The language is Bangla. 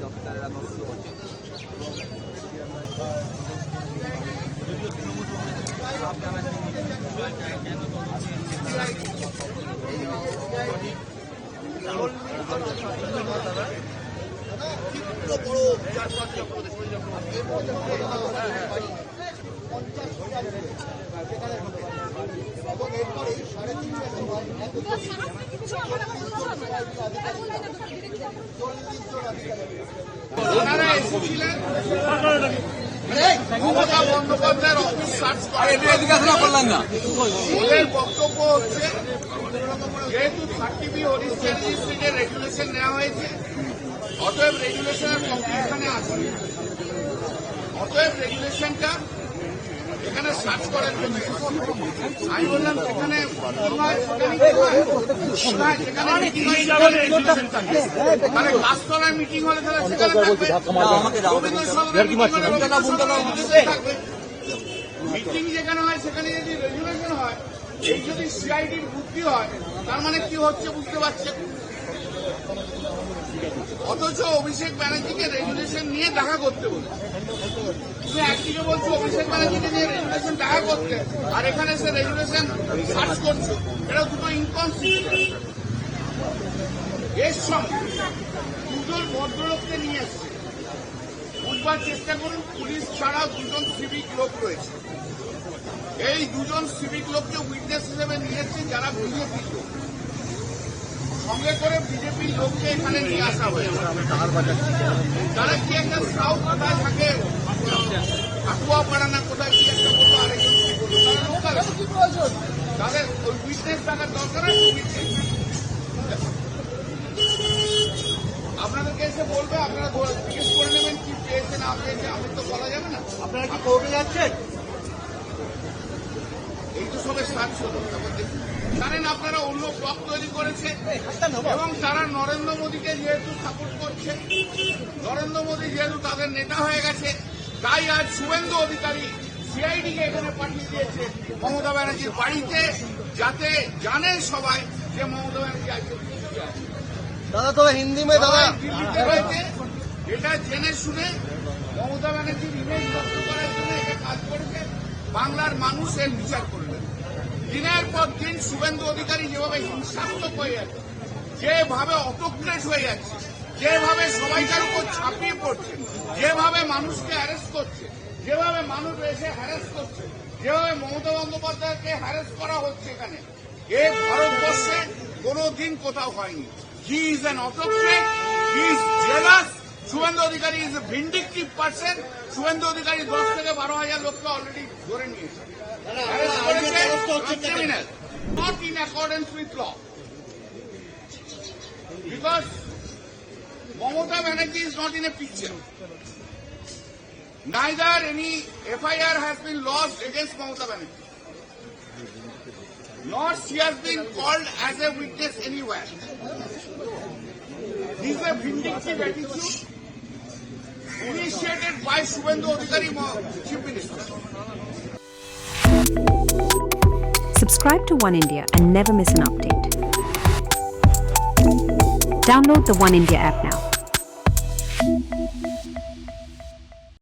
অফিসারেরা তদন্ত করছে। মমতা বন্দ্যোপাধ্যায়ের অফিস সার্চ করলেন না। ওদের বক্তব্য হচ্ছে যেহেতু 30B হরিশ্চন্দ্র স্ট্রিটের রেগুলেশন নেওয়া হয়েছে, অতএব রেগুলেশনের কপি এখানে আছে, অতএব রেগুলেশনটা এখানে সার্চ করার জন্য আমি বললাম সেখানে মানে গাছতলায় মিটিং হলে তাহলে সেখানে মিটিং যেখানে হয় সেখানে যদি রেগুলেশন হয়, এই যদি সিআইডির বুদ্ধি হয় তার মানে কি হচ্ছে বুঝতে পারছেন। অথচ অভিষেক ব্যানার্জিকে রেগুলেশন নিয়ে দেখা করতে বলে, তুমি একদিকে বলছো অভিষেক ব্যানার্জিকে নিয়ে রেগুলেশন দেখা করতে, আর এখানে সে রেগুলেশন সার্চ করছো, এটা দুটো ইনকনসিস্টেন্ট। এর সঙ্গে দুজন ভদ্রলোককে নিয়ে এসছে, বুঝবার চেষ্টা করুন পুলিশ ছাড়াও দুজন সিভিক লোক রয়েছে। এই দুজন সিভিক লোককে উইটনেস হিসেবে নিয়েছে যারা বিজেপির লোক, সঙ্গে করে বিজেপির লোককে এখানে নিয়ে আসা হয়েছে। তারা কি একটা সাউথ কোথায় থাকে, আকুয়াপাড়া না কোথায় কি একটা বললো, আরেকজন কি বললো, তারা লোকাল, তাদের ওই উইটনেস থাকার দরকার আছে। আপনাদেরকে এসে বলবে, আপনারা জিজ্ঞেস করে নেবেন কি পেয়েছে না পেয়েছে, আমি তো বলা যাবে না। আপনারা কি কোর্টে যাচ্ছেন? এই তো সবে সার্চ হলো, জানেন আপনারা অন্য ব্লক তৈরি করেছে এবং তারা নরেন্দ্র মোদীকে যেহেতু সাপোর্ট করছে, নরেন্দ্র মোদী যেহেতু তাদের নেতা হয়ে গেছে, তাই আজ শুভেন্দু অধিকারী সিআইডিকে এখানে পাঠিয়ে দিয়েছে মমতা ব্যানার্জির বাড়িতে, যাতে জানে সবাই যে মমতা ব্যানার্জি আজকে দিল্লিতে আছে। দাদা তো হিন্দি মে দাদা দিল্লিতে রয়েছে, এটা জেনে শুনে মমতা ব্যানার্জির ইমেজ নষ্ট করার জন্য এটা কাজ করেছে। বাংলার মানুষ এর বিচার করবে। দিনের পর দিন শুভেন্দু অধিকারী যেভাবে হিংসাত্মক হয়ে যাচ্ছে, যেভাবে অটোক্রেট হয়ে যাচ্ছে, যেভাবে সবাইকার উপর ছাপিয়ে পড়ছে, যেভাবে মানুষকে অ্যারেস্ট করছে, যেভাবে মানুষ এসে হ্যারাস করছে, যেভাবে মমতা বন্দ্যোপাধ্যায়কে হ্যারাস করা হচ্ছে এখানে, এ ভারতবর্ষে কোনোদিন কোথাও হয়নি। He is an autocrat, he is jealous. Suvendu Adhikari is a vindictive person. Suvendu Adhikari 10 থেকে 12,000 লোককে অলরেডি ধরে নিয়েছে, criminal, not in accordance with law. Because Mamata Banerjee is not in a picture. Neither any FIR has been lodged against Mamata Banerjee, nor she has been called as a witness anywhere. This is a vindictive attitude initiated by Shubhendu Adhikari, Chief Minister. Subscribe to One India and never miss an update. Download the One India app now.